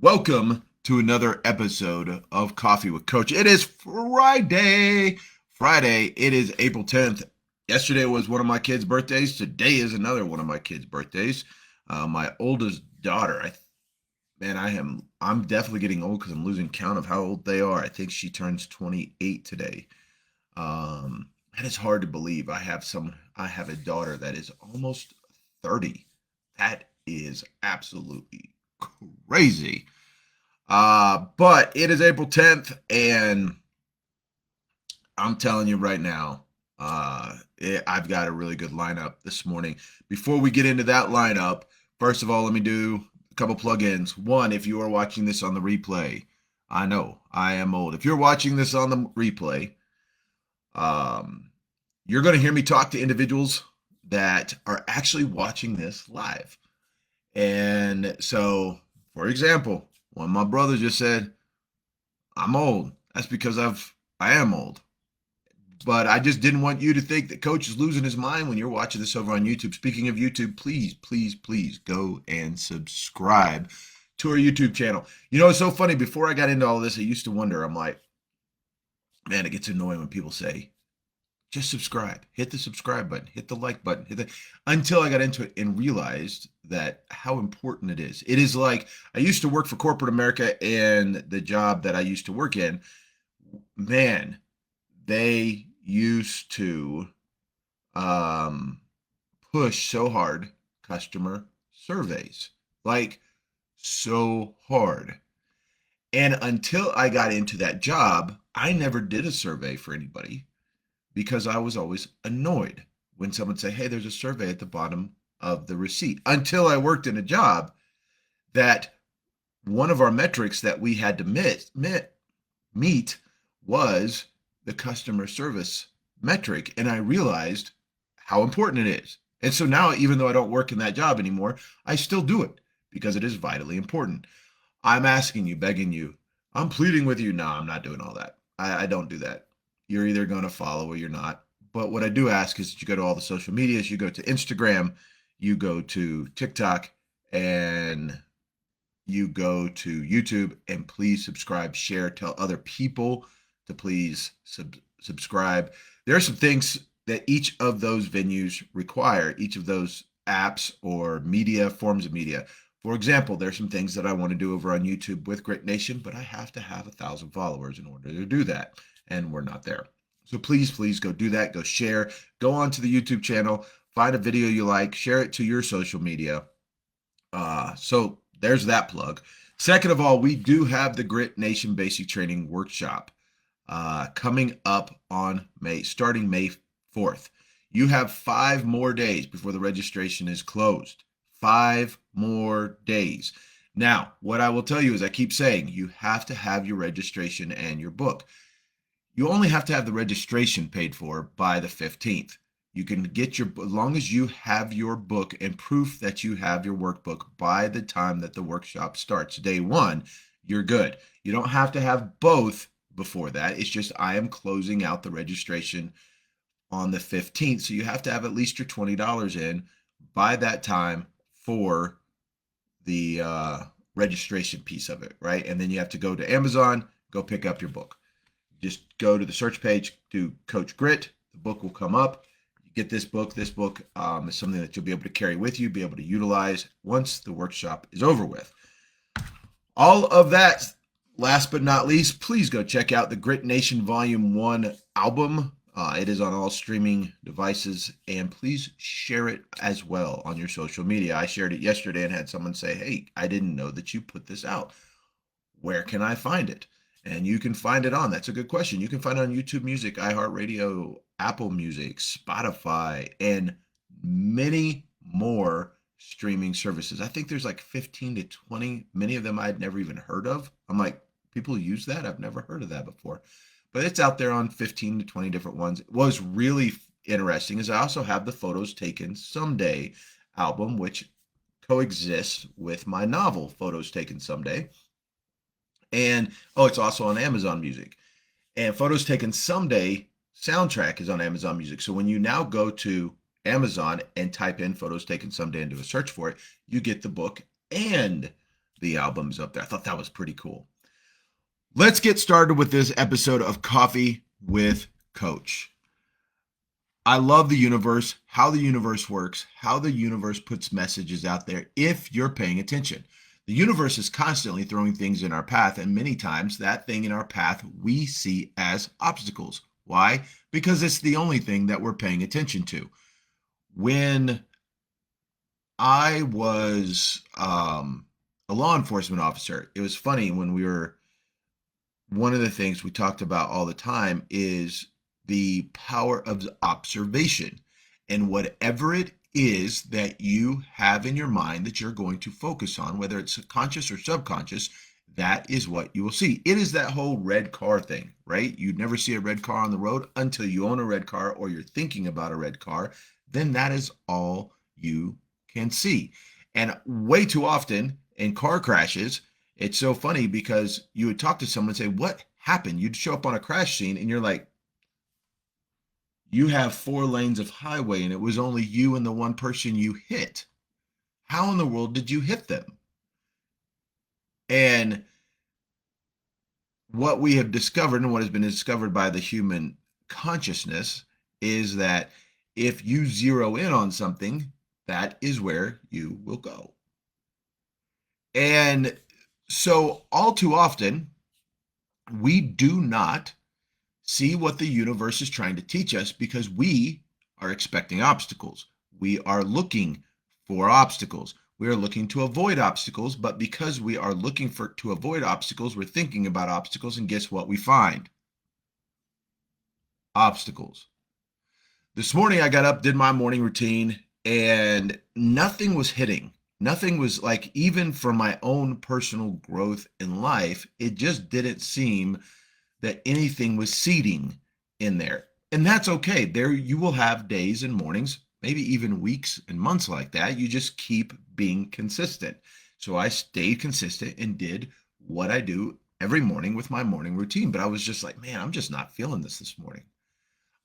Welcome to another episode of Coffee with Coach. It is Friday. It is April 10th. Yesterday was one of my kids' birthdays. Today is another one of my kids' birthdays. My oldest daughter, I'm definitely getting old because I'm losing count of how old they are. I think she turns 28 today. That is hard to believe. I have a daughter that is almost 30. That is absolutely crazy. But it is April 10th, and I'm telling you right now, I've got a really good lineup this morning. Before we get into that lineup, first of all, let me do a couple plug-ins. One, if you are watching this on the replay, I know I am old. If you're watching this on the replay, um, you're going to hear me talk to individuals that are actually watching this live. And so, for example, when my brother just said, I'm old, that's because I am old. But I just didn't want you to think that Coach is losing his mind when you're watching this over on YouTube. Speaking of YouTube, please go and subscribe to our YouTube channel. You know, it's so funny. Before I got into all this, I used to wonder, I'm like, man, it gets annoying when people say, just subscribe, hit the subscribe button, hit the like button, until I got into it and realized that how important it is. It is like I used to work for corporate America, and the job that I used to work in, man, they used to push so hard customer surveys, like so hard. And until I got into that job, I never did a survey for anybody because I was always annoyed when someone say, "Hey, there's a survey at the bottom of the receipt." Until I worked in a job that one of our metrics that we had to meet was the customer service metric, and I realized how important it is. And so now, even though I don't work in that job anymore, I still do it because it is vitally important. I'm asking you, begging you, I'm pleading with you. No, I'm not doing all that. I don't do that. You're either going to follow or you're not. But what I do ask is that you go to all the social medias, you go to Instagram, you go to TikTok, and you go to YouTube, and please subscribe, share, tell other people to please subscribe. There are some things that each of those venues require, each of those apps or media, forms of media. For example, there's some things that I want to do over on YouTube with Grit Nation, but I have to have 1,000 followers in order to do that, and we're not there. So please go do that. Go share. Go onto the YouTube channel. Find a video you like. Share it to your social media. So there's that plug. Second of all, we do have the Grit Nation Basic Training Workshop coming up on starting May 4th. You have 5 more days before the registration is closed. 5 more days. Now, what I will tell you is I keep saying you have to have your registration and your book. You only have to have the registration paid for by the 15th. You can get as long as you have your book and proof that you have your workbook by the time that the workshop starts, day one, you're good. You don't have to have both before that. It's just I am closing out the registration on the 15th. So you have to have at least your $20 in by that time for the registration piece of it, right? And then you have to go to Amazon, go pick up your book. Just go to the search page, do Coach Grit. The book will come up. You get this book. This book is something that you'll be able to carry with you, be able to utilize once the workshop is over with. All of that, last but not least, please go check out the Grit Nation Volume 1 album. It is on all streaming devices, and please share it as well on your social media. I shared it yesterday and had someone say, "Hey, I didn't know that you put this out. Where can I find it?" And you can find it on, that's a good question. You can find it on YouTube Music, iHeartRadio, Apple Music, Spotify, and many more streaming services. I think there's like 15 to 20. Many of them I'd never even heard of. I'm like, people use that? I've never heard of that before. But it's out there on 15 to 20 different ones. What was really interesting is I also have the Photos Taken Someday album, which coexists with my novel, Photos Taken Someday. And it's also on Amazon Music. And Photos Taken Someday soundtrack is on Amazon Music. So when you now go to Amazon and type in Photos Taken Someday and do a search for it, you get the book and the albums up there. I thought that was pretty cool. Let's get started with this episode of Coffee with Coach. I love the universe, how the universe works, how the universe puts messages out there if you're paying attention. The universe is constantly throwing things in our path, and many times that thing in our path we see as obstacles. Why? Because it's the only thing that we're paying attention to. When I was a law enforcement officer, it was funny when one of the things we talked about all the time is the power of observation. And whatever it is that you have in your mind that you're going to focus on, whether it's conscious or subconscious, that is what you will see. It is that whole red car thing, right? You'd never see a red car on the road until you own a red car or you're thinking about a red car. Then that is all you can see. And way too often in car crashes, it's so funny because you would talk to someone and say, "What happened?" You'd show up on a crash scene and you're like, "You have 4 lanes of highway and it was only you and the one person you hit. How in the world did you hit them?" And what we have discovered and what has been discovered by the human consciousness is that if you zero in on something, that is where you will go. And so, all too often, we do not see what the universe is trying to teach us because we are expecting obstacles. We are looking for obstacles. We are looking to avoid obstacles, but because we are looking to avoid obstacles, we're thinking about obstacles, and guess what we find? Obstacles. This morning I got up, did my morning routine, and nothing was hitting. Nothing was like, even for my own personal growth in life, it just didn't seem that anything was seeding in there. And that's okay. There you will have days and mornings, maybe even weeks and months like that. You just keep being consistent. So I stayed consistent and did what I do every morning with my morning routine. But I was just like, man, I'm just not feeling this morning.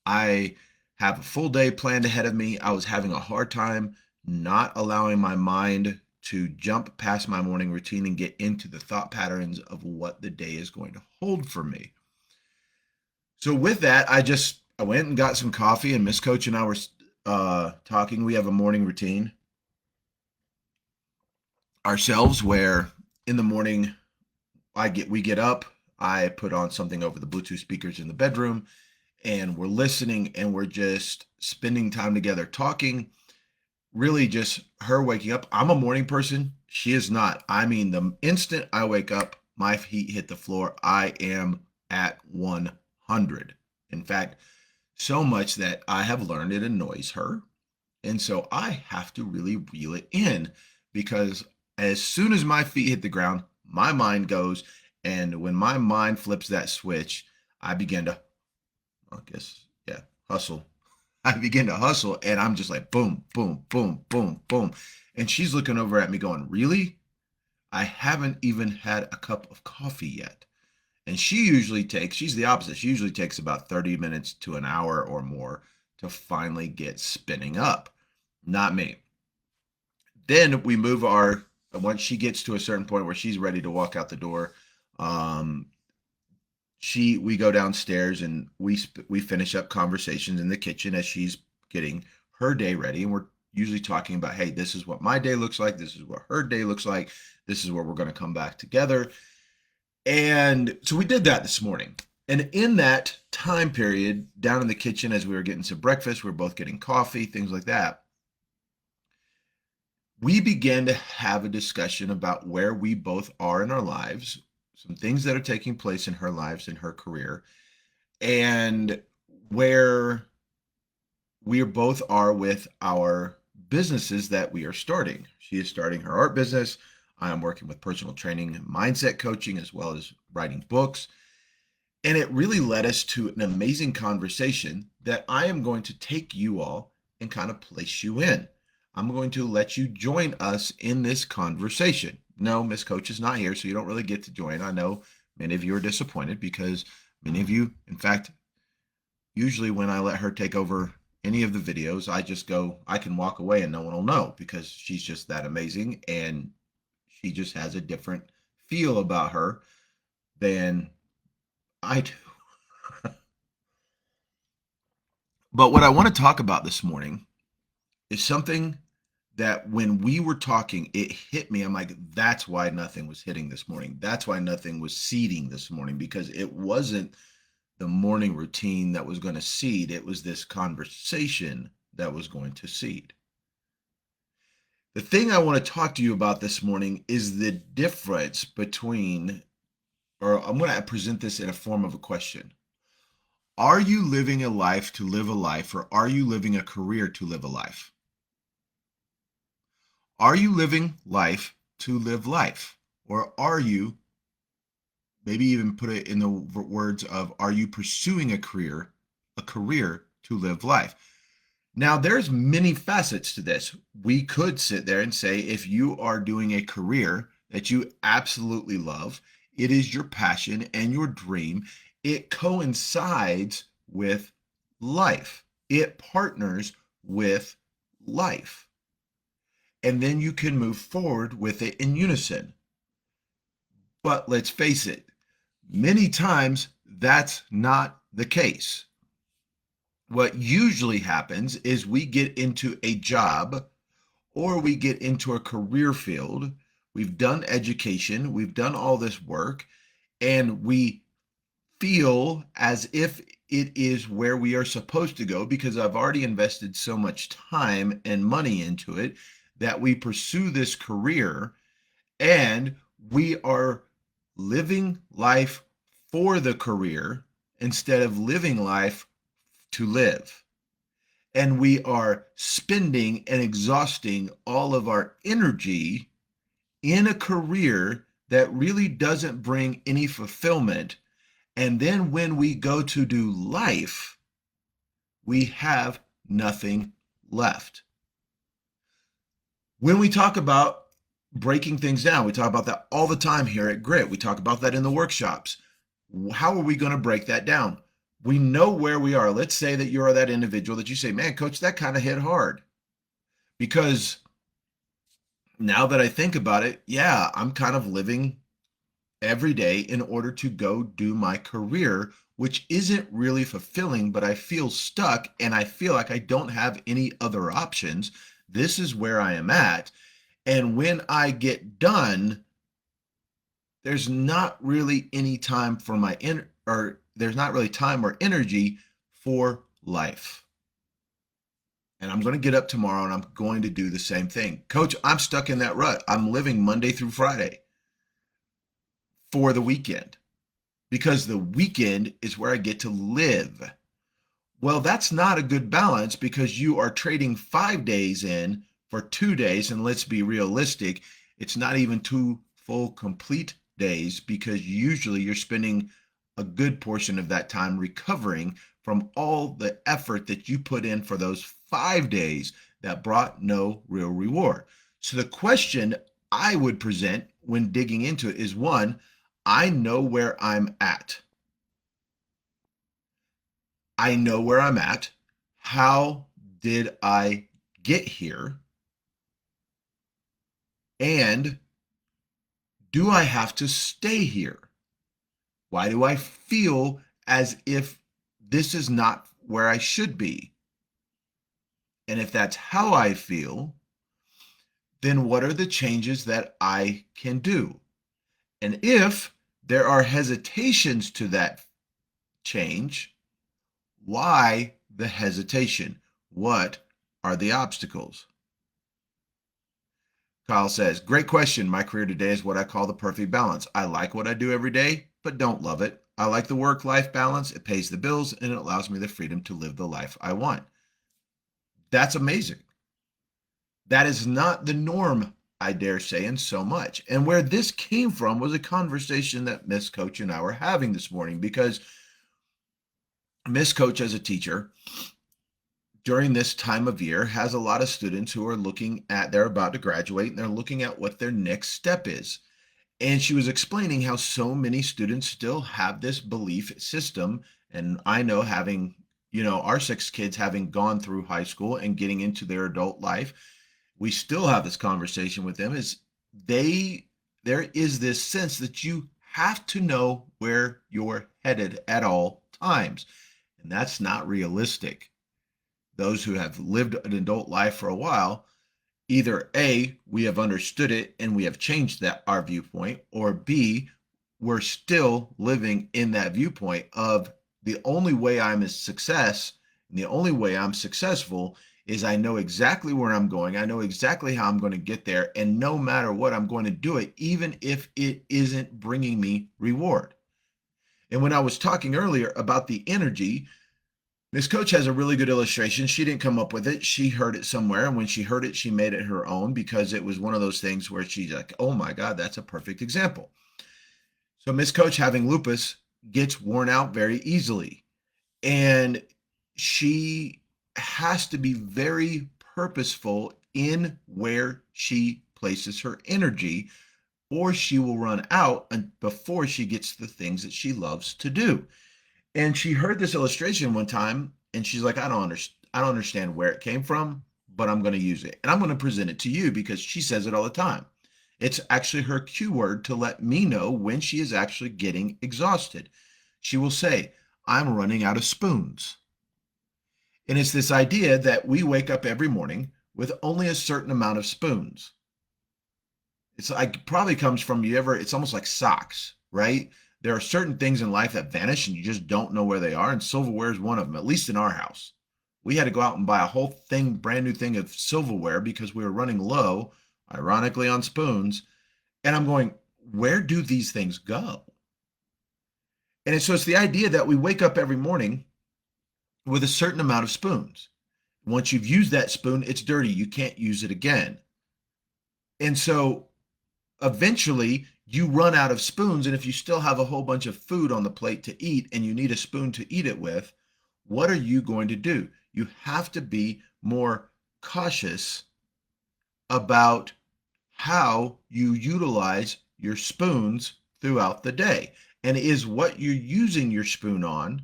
I have a full day planned ahead of me. I was having a hard time not allowing my mind to jump past my morning routine and get into the thought patterns of what the day is going to hold for me. So with that, I went and got some coffee, and Miss Coach and I were talking. We have a morning routine ourselves where in the morning we get up, I put on something over the Bluetooth speakers in the bedroom, and we're listening and we're just spending time together talking. Really just her waking up. I'm a morning person. She is not. I mean, the instant I wake up, my feet hit the floor, I am at 100. In fact, so much that I have learned it annoys her. And so I have to really reel it in because as soon as my feet hit the ground, my mind goes. And when my mind flips that switch, I begin to, hustle. I begin to hustle and I'm just like, boom, boom, boom, boom, boom. And she's looking over at me going, really? I haven't even had a cup of coffee yet. And she's the opposite. She usually takes about 30 minutes to an hour or more to finally get spinning up. Not me. Then once she gets to a certain point where she's ready to walk out the door, we go downstairs and we finish up conversations in the kitchen as she's getting her day ready, and we're usually talking about, hey, this is what my day looks like, this is what her day looks like, this is where we're going to come back together. And so we did that this morning, and in that time period down in the kitchen as we were getting some breakfast, we were both getting coffee, things like that, we began to have a discussion about where we both are in our lives, some things that are taking place in her lives, in her career, and where we both are with our businesses that we are starting. She is starting her art business. I am working with personal training and mindset coaching, as well as writing books. And it really led us to an amazing conversation that I am going to take you all and kind of place you in. I'm going to let you join us in this conversation. No, Miss Coach is not here, so you don't really get to join. I know many of you are disappointed because many of you, in fact, usually when I let her take over any of the videos, I can walk away and no one will know because she's just that amazing and She just has a different feel about her than I do. But what I want to talk about this morning is something that when we were talking, it hit me. I'm like, that's why nothing was hitting this morning. That's why nothing was seeding this morning, because it wasn't the morning routine that was going to seed. It was this conversation that was going to seed. The thing I want to talk to you about this morning is the difference between, or I'm going to present this in a form of a question. Are you living a life to live a life, or are you living a career to live a life? Are you living life to live life? Or are you, maybe even put it in the words of, are you pursuing a career to live life? Now, there's many facets to this. We could sit there and say, if you are doing a career that you absolutely love, it is your passion and your dream, it coincides with life. It partners with life. And then you can move forward with it in unison. But let's face it, many times that's not the case. What usually happens is we get into a job or we get into a career field. We've done education, we've done all this work, and we feel as if it is where we are supposed to go because I've already invested so much time and money into it that we pursue this career and we are living life for the career instead of living life to live. And we are spending and exhausting all of our energy in a career that really doesn't bring any fulfillment. And then when we go to do life, we have nothing left. When we talk about breaking things down, we talk about that all the time here at Grit. We talk about that in the workshops. How are we going to break that down? We know where we are. Let's say that you're that individual that you say, man, coach, that kind of hit hard. Because now that I think about it, yeah, I'm kind of living every day in order to go do my career, which isn't really fulfilling, but I feel stuck and I feel like I don't have any other options. This is where I am at. And when I get done, there's not really any time for or there's not really time or energy for life. And I'm going to get up tomorrow and I'm going to do the same thing. Coach, I'm stuck in that rut. I'm living Monday through Friday for the weekend because the weekend is where I get to live. Well, that's not a good balance because you are trading 5 days in for 2 days. And let's be realistic, it's not even 2 full complete days because usually you're spending a good portion of that time recovering from all the effort that you put in for those 5 days that brought no real reward. So the question I would present when digging into it is one, I know where I'm at. I know where I'm at. How did I get here? And do I have to stay here? Why do I feel as if this is not where I should be? And if that's how I feel, then what are the changes that I can do? And if there are hesitations to that change, why the hesitation? What are the obstacles? Kyle says, great question. My career today is what I call the perfect balance. I like what I do every day, but don't love it. I like the work-life balance. It pays the bills and it allows me the freedom to live the life I want. That's amazing. That is not the norm, I dare say, in so much. And where this came from was a conversation that Miss Coach and I were having this morning because Miss Coach, as a teacher, during this time of year has a lot of students who are they're about to graduate and they're looking at what their next step is. And she was explaining how so many students still have this belief system. And I know having, our 6 kids having gone through high school and getting into their adult life, we still have this conversation with them is they there is this sense that you have to know where you're headed at all times. And that's not realistic. Those who have lived an adult life for a while, either A, we have understood it and we have changed that our viewpoint, or B, we're still living in that viewpoint of the only way I'm a success and the only way I'm successful is I know exactly where I'm going. I know exactly how I'm going to get there. And no matter what, I'm going to do it, even if it isn't bringing me reward. And when I was talking earlier about the energy, Miss Coach has a really good illustration. She didn't come up with it. She heard it somewhere. And when she heard it, she made it her own because it was one of those things where she's like, oh my God, that's a perfect example. So Miss Coach, having lupus, gets worn out very easily. And she has to be very purposeful in where she places her energy, or she will run out before she gets the things that she loves to do. And she heard this illustration one time and she's like, I don't understand where it came from, but I'm going to use it. And I'm going to present it to you because she says it all the time. It's actually her cue word to let me know when she is actually getting exhausted. She will say, I'm running out of spoons. And it's this idea that we wake up every morning with only a certain amount of spoons. It's like probably comes from it's almost like socks, right? There are certain things in life that vanish and you just don't know where they are. And silverware is one of them, at least in our house. We had to go out and buy a whole thing, brand new thing of silverware because we were running low, ironically, on spoons. And I'm going, where do these things go? And so it's the idea that we wake up every morning with a certain amount of spoons. Once you've used that spoon, it's dirty. You can't use it again. And so eventually you run out of spoons. And if you still have a whole bunch of food on the plate to eat and you need a spoon to eat it with, what are you going to do? You have to be more cautious about how you utilize your spoons throughout the day. And is what you're using your spoon on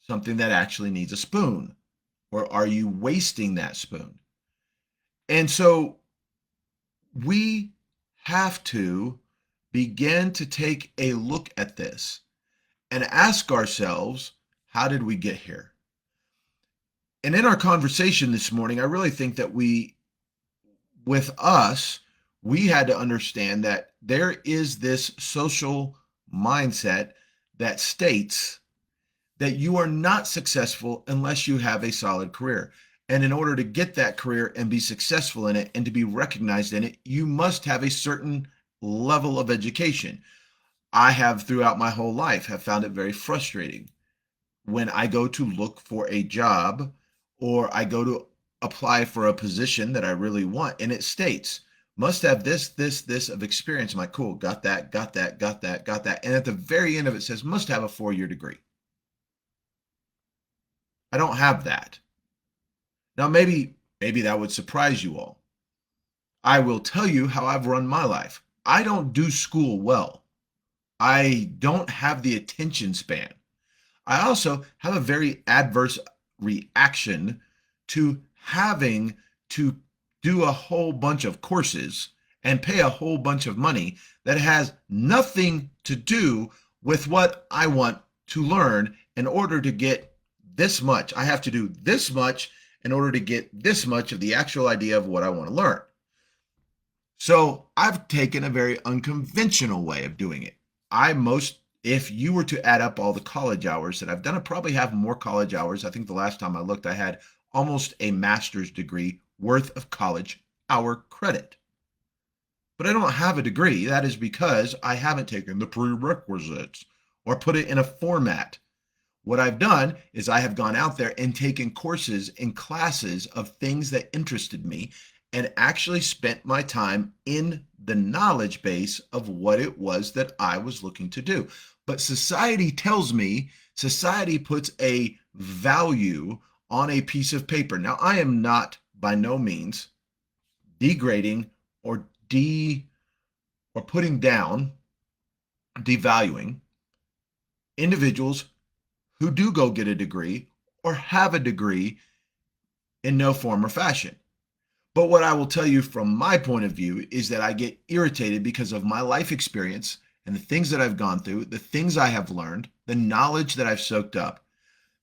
something that actually needs a spoon? Or are you wasting that spoon? And so we have to begin to take a look at this and ask ourselves, how did we get here? And in our conversation this morning, I really think that we had to understand that there is this social mindset that states that you are not successful unless you have a solid career. And in order to get that career and be successful in it and to be recognized in it, you must have a certain level of education. I have throughout my whole life have found it very frustrating when I go to look for a job or I go to apply for a position that I really want and it states must have this of experience. I'm like, cool, got that. And at the very end of it says must have a 4-year degree. I don't have that. Now, maybe that would surprise you all. I will tell you how I've run my life. I don't do school well. I don't have the attention span. I also have a very adverse reaction to having to do a whole bunch of courses and pay a whole bunch of money that has nothing to do with what I want to learn in order to get this much. I have to do this much in order to get this much of the actual idea of what I want to learn. So I've taken a very unconventional way of doing it. If you were to add up all the college hours that I've done, I probably have more college hours. I think the last time I looked, I had almost a master's degree worth of college hour credit. But I don't have a degree. That is because I haven't taken the prerequisites or put it in a format. What I've done is I have gone out there and taken courses and classes of things that interested me and actually spent my time in the knowledge base of what it was that I was looking to do. But society puts a value on a piece of paper. Now, I am not by no means degrading or putting down, devaluing individuals who do go get a degree or have a degree in no form or fashion. But what I will tell you from my point of view is that I get irritated because of my life experience and the things that I've gone through, the things I have learned, the knowledge that I've soaked up,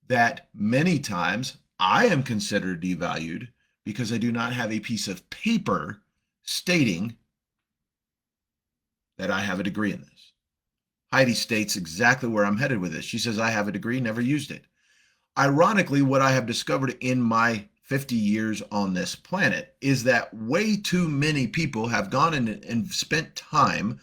that many times I am considered devalued because I do not have a piece of paper stating that I have a degree in this. Heidi states exactly where I'm headed with this. She says, I have a degree, never used it. Ironically, what I have discovered in my 50 years on this planet is that way too many people have gone in and spent time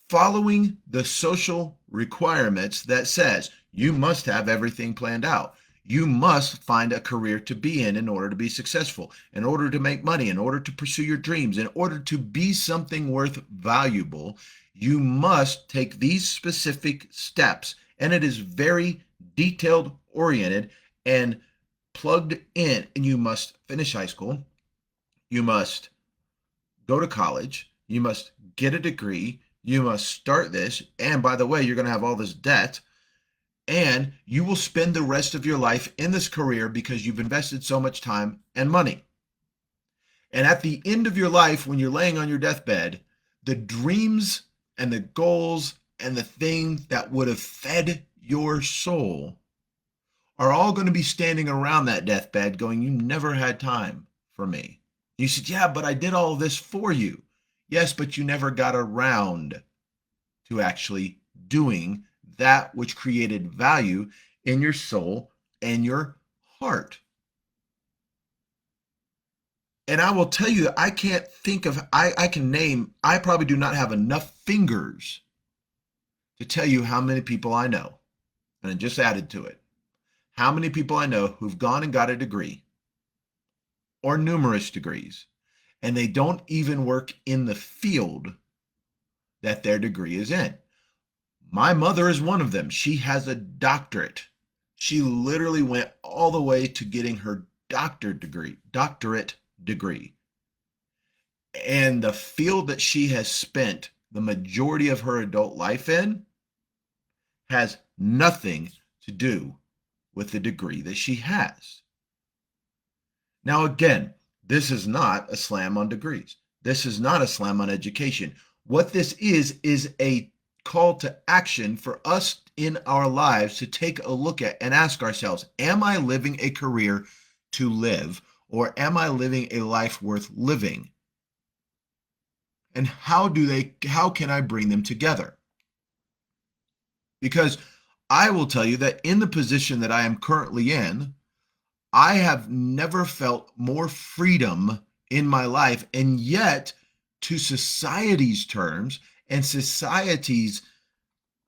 following the social requirements that says you must have everything planned out. You must find a career to be in order to be successful, in order to make money, in order to pursue your dreams, in order to be something worth valuable. You must take these specific steps, and it is very detailed oriented and plugged in. And you must finish high school, you must go to college, you must get a degree, you must start this, and by the way, you're going to have all this debt, and you will spend the rest of your life in this career because you've invested so much time and money. And at the end of your life, when you're laying on your deathbed, the dreams and the goals and the things that would have fed your soul are all going to be standing around that deathbed going, you never had time for me. You said, yeah, but I did all this for you. Yes, but you never got around to actually doing that which created value in your soul and your heart. And I will tell you, I can't think of, I can name, I probably do not have enough fingers to tell you how many people I know, and I just added to it, how many people I know who've gone and got a degree or numerous degrees, and they don't even work in the field that their degree is in. My mother is one of them. She has a doctorate. She literally went all the way to getting her doctorate degree. And the field that she has spent the majority of her adult life in has nothing to do with the degree that she has. Now, again, this is not a slam on degrees. This is not a slam on education. What this is a call to action for us in our lives to take a look at and ask ourselves, am I living a career to live, or am I living a life worth living? And how can I bring them together? Because I will tell you that in the position that I am currently in, I have never felt more freedom in my life. And yet, to society's terms and society's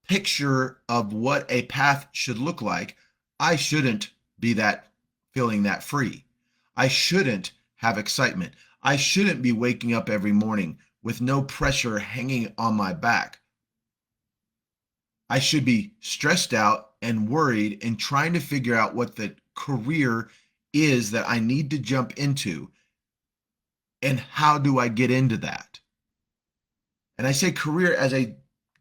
picture of what a path should look like, I shouldn't be feeling that free. I shouldn't have excitement. I shouldn't be waking up every morning with no pressure hanging on my back. I should be stressed out and worried and trying to figure out what the career is that I need to jump into, and how do I get into that? And I say career as a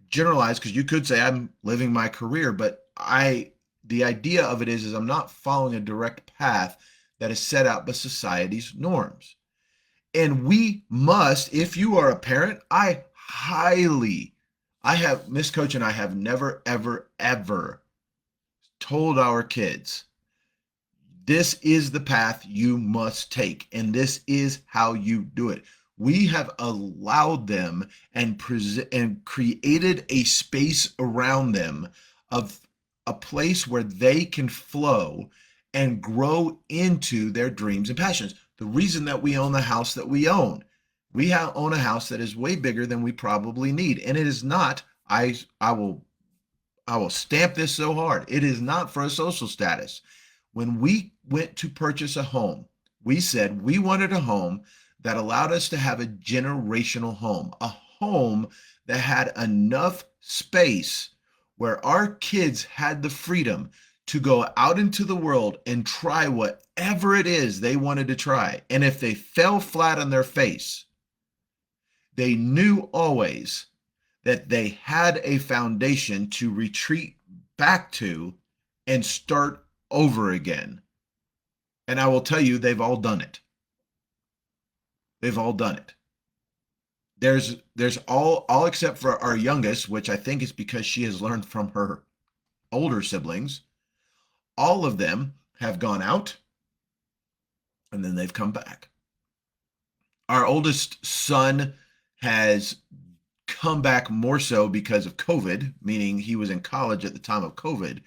generalized, because you could say I'm living my career, but the idea of it is I'm not following a direct path that is set out by society's norms. And we must, if you are a parent, Miss Coach and I have never, ever, ever told our kids, this is the path you must take, and this is how you do it. We have allowed them and created a space around them of a place where they can flow and grow into their dreams and passions. The reason that we own the house that we own, own a house that is way bigger than we probably need. And it is not, I will stamp this so hard, it is not for a social status. When we went to purchase a home, we said we wanted a home that allowed us to have a generational home, a home that had enough space where our kids had the freedom to go out into the world and try whatever it is they wanted to try. And if they fell flat on their face, they knew always that they had a foundation to retreat back to and start over again. And I will tell you, they've all done it. They've all done it. There's all except for our youngest, which I think is because she has learned from her older siblings. All of them have gone out and then they've come back. Our oldest son has come back more so because of COVID, meaning he was in college at the time of COVID.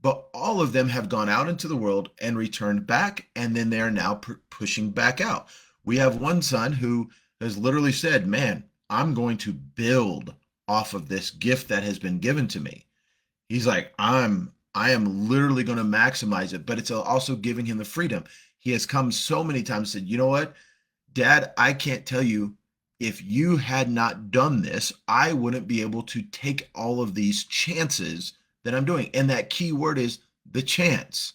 But all of them have gone out into the world and returned back, and then they are now pushing back out. We have one son who has literally said, "Man, I'm going to build off of this gift that has been given to me." He's like, I am literally going to maximize it, but it's also giving him the freedom. He has come so many times and said, "You know what, Dad, I can't tell you, if you had not done this, I wouldn't be able to take all of these chances that I'm doing." And that key word is the chance.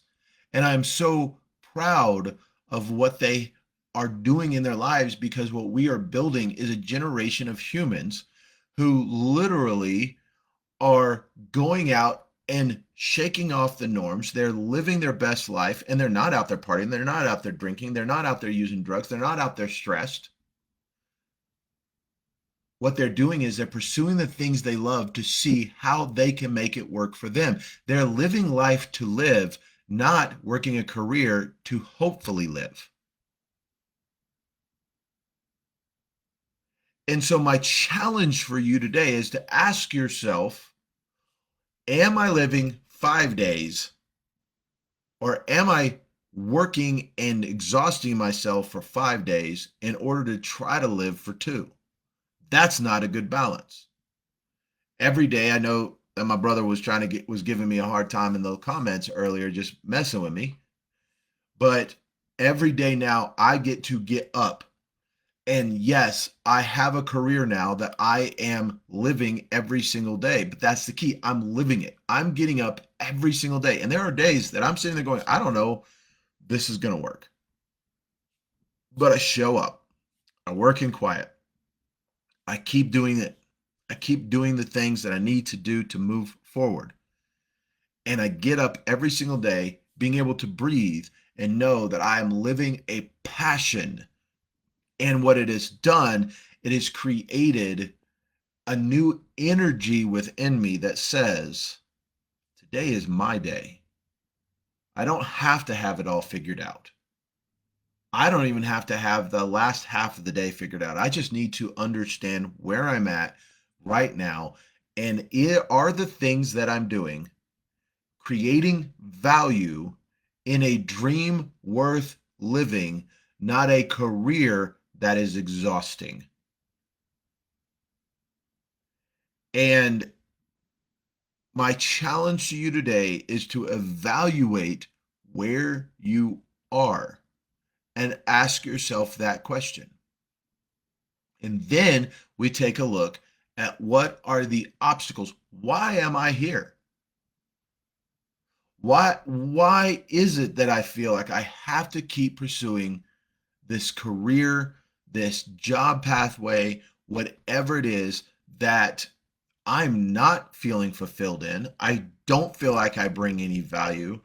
And I'm so proud of what they are doing in their lives, because what we are building is a generation of humans who literally are going out and shaking off the norms. They're living their best life, and they're not out there partying. They're not out there drinking. They're not out there using drugs. They're not out there stressed. What they're doing is they're pursuing the things they love to see how they can make it work for them. They're living life to live, not working a career to hopefully live. And so, my challenge for you today is to ask yourself, am I living 5 days, or am I working and exhausting myself for 5 days in order to try to live for two? That's not a good balance. Every day, I know that my brother was giving me a hard time in the comments earlier, just messing with me. But every day now, I get to get up. And yes, I have a career now that I am living every single day. But that's the key. I'm living it. I'm getting up every single day. And there are days that I'm sitting there going, I don't know, this is going to work. But I show up. I work in quiet. I keep doing it. I keep doing the things that I need to do to move forward. And I get up every single day being able to breathe and know that I am living a passion. And what it has done, it has created a new energy within me that says, today is my day. I don't have to have it all figured out. I don't even have to have the last half of the day figured out. I just need to understand where I'm at right now. And are the things that I'm doing creating value in a dream worth living, not a career that is exhausting? And my challenge to you today is to evaluate where you are and ask yourself that question. And then we take a look at what are the obstacles. Why am I here? Why is it that I feel like I have to keep pursuing this career, this job pathway, whatever it is that I'm not feeling fulfilled in? I don't feel like I bring any value,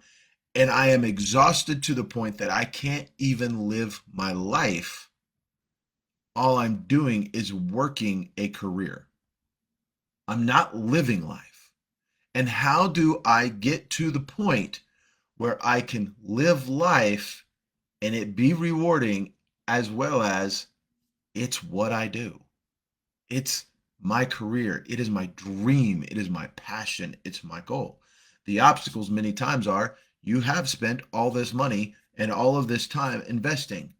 and I am exhausted to the point that I can't even live my life. All I'm doing is working a career. I'm not living life. And how do I get to the point where I can live life and it be rewarding, as well as it's what I do? It's my career. It is my dream. It is my passion. It's my goal. The obstacles many times are, you have spent all this money and all of this time investing.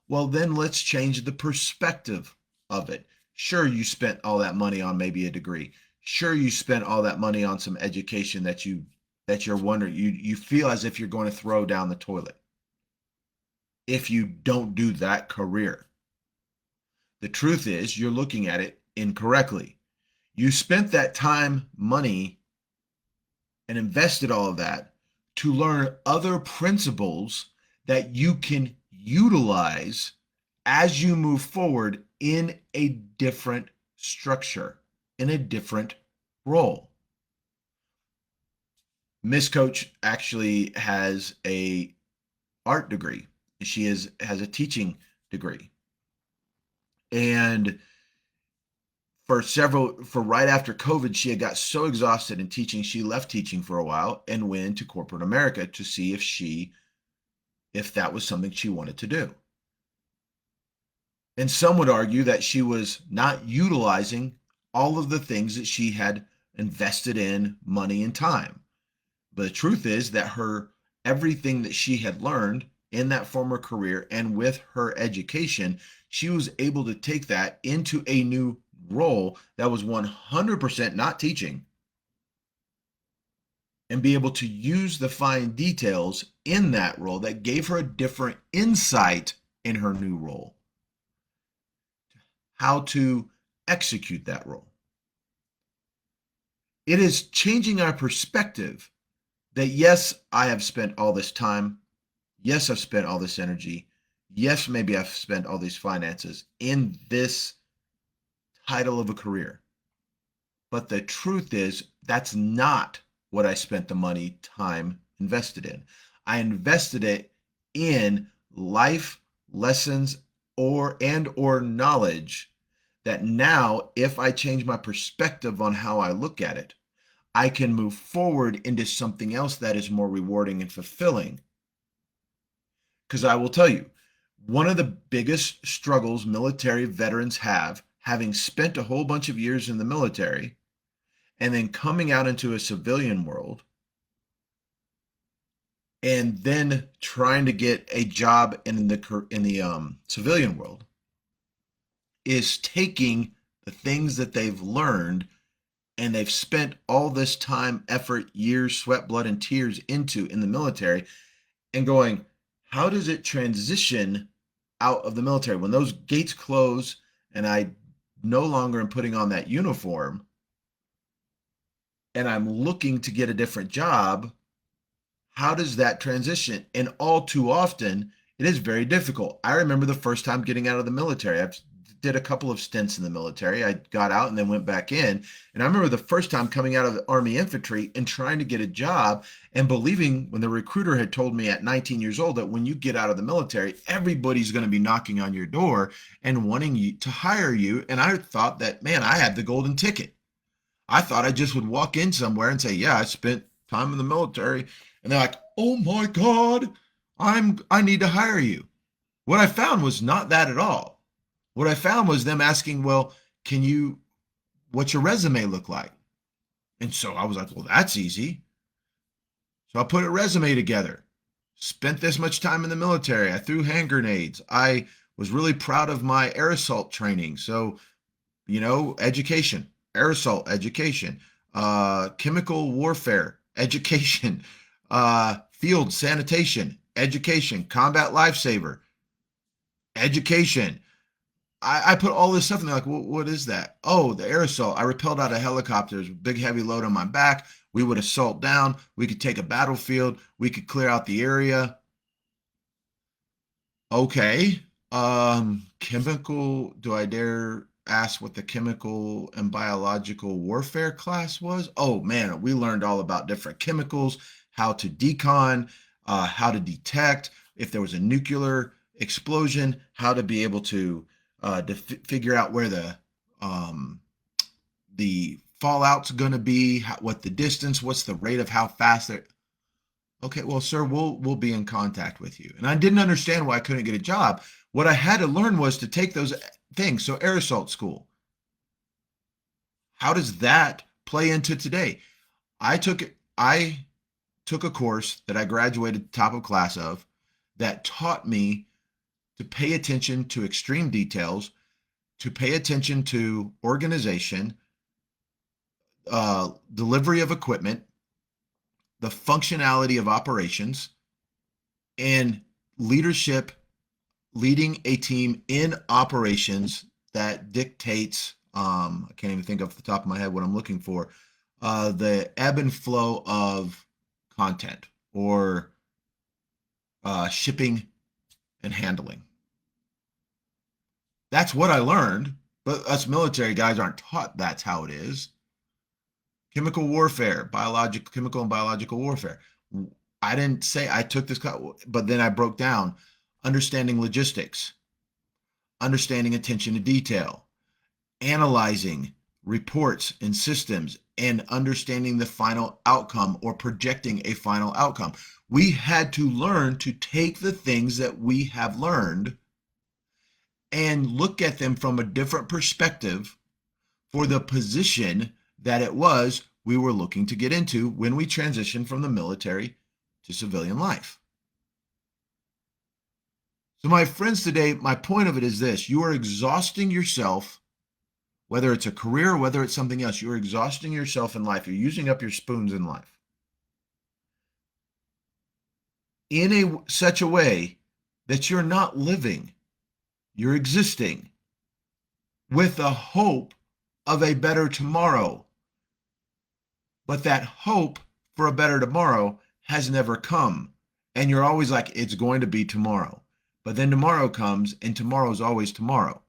Well, then let's change the perspective of it. Sure, you spent all that money on maybe a degree. Sure, you spent all that money on some education that you're wondering, you feel as if you're going to throw down the toilet if you don't do that career. The truth is, you're looking at it incorrectly. You spent that time, money, and invested all of that to learn other principles that you can utilize as you move forward in a different structure, in a different role. Miss Coach actually has a art degree. She has a teaching degree. And for right after COVID, she had got so exhausted in teaching, she left teaching for a while and went into corporate America to see if that was something she wanted to do. And some would argue that she was not utilizing all of the things that she had invested in money and time. But the truth is that her everything that she had learned in that former career and with her education, she was able to take that into a new role that was 100% not teaching and be able to use the fine details in that role that gave her a different insight in her new role, how to execute that role. It is changing our perspective that yes, I have spent all this time. Yes, I've spent all this energy. Yes, maybe I've spent all these finances in this title of a career. But the truth is, that's not what I spent the money, time invested in. I invested it in life lessons or knowledge that now, if I change my perspective on how I look at it, I can move forward into something else that is more rewarding and fulfilling. Because I will tell you, one of the biggest struggles military veterans have, having spent a whole bunch of years in the military and then coming out into a civilian world and then trying to get a job in the civilian world, is taking the things that they've learned and they've spent all this time, effort, years, sweat, blood, and tears into in the military and going, how does it transition out of the military? When those gates close and I no longer am putting on that uniform and I'm looking to get a different job, how does that transition? And all too often, it is very difficult. I remember the first time getting out of the military. I did a couple of stints in the military. I got out and then went back in. And I remember the first time coming out of the Army infantry and trying to get a job and believing when the recruiter had told me at 19 years old that when you get out of the military, everybody's going to be knocking on your door and wanting you to hire you. And I thought that, man, I had the golden ticket. I thought I just would walk in somewhere and say, yeah, I spent time in the military. And they're like, oh my God, I need to hire you. What I found was not that at all. What I found was them asking, well, what's your resume look like? And so I was like, well, that's easy. So I put a resume together. Spent this much time in the military. I threw hand grenades. I was really proud of my air assault training. So, education, air assault education, chemical warfare education, field sanitation education, combat lifesaver education. I put all this stuff and they're like, well, what is that? Oh, the air assault. I repelled out of helicopters, big heavy load on my back. We would assault down. We could take a battlefield. We could clear out the area. Okay. Chemical, do I dare ask what the chemical and biological warfare class was? Oh man, we learned all about different chemicals, how to decon, how to detect if there was a nuclear explosion, how to be able to figure out where the fallout's going to be, what the distance, what's the rate of how fast they're. Okay, well, sir, we'll be in contact with you. And I didn't understand why I couldn't get a job. What I had to learn was to take those things. So air assault school. How does that play into today? I took a course that I graduated top of class of that taught me to pay attention to extreme details, to pay attention to organization, delivery of equipment, the functionality of operations, and leadership, leading a team in operations that dictates, I can't even think off the top of my head what I'm looking for, the ebb and flow of content or shipping and handling. That's what I learned, but us military guys aren't taught that's how it is. Chemical warfare, chemical and biological warfare. I didn't say I took this class, but then I broke down understanding logistics, understanding attention to detail, analyzing reports and systems, and understanding the final outcome or projecting a final outcome. We had to learn to take the things that we have learned and look at them from a different perspective for the position that it was we were looking to get into when we transitioned from the military to civilian life. So, my friends, today, my point of it is this: you are exhausting yourself, whether it's a career or whether it's something else. You're exhausting yourself in life. You're using up your spoons in life in such a way that you're not living, you're existing with the hope of a better tomorrow. But that hope for a better tomorrow has never come. And you're always like, it's going to be tomorrow. But then tomorrow comes, and tomorrow's always tomorrow.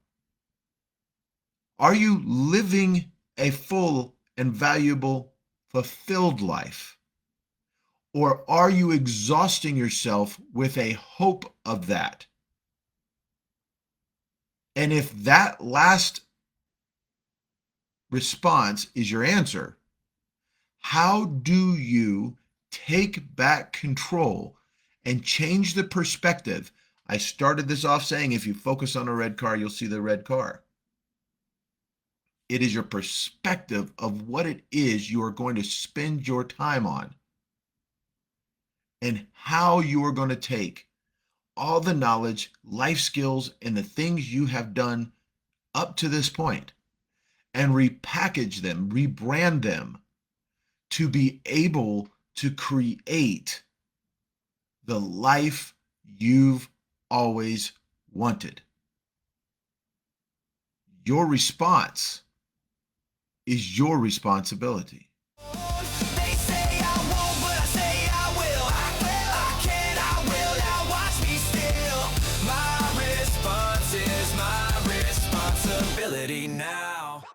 Are you living a full and valuable, fulfilled life? Or are you exhausting yourself with a hope of that? And if that last response is your answer, how do you take back control and change the perspective? I started this off saying, if you focus on a red car, you'll see the red car. It is your perspective of what it is you are going to spend your time on and how you are going to take all the knowledge, life skills, and the things you have done up to this point and repackage them, rebrand them to be able to create the life you've always wanted. Your response is your responsibility.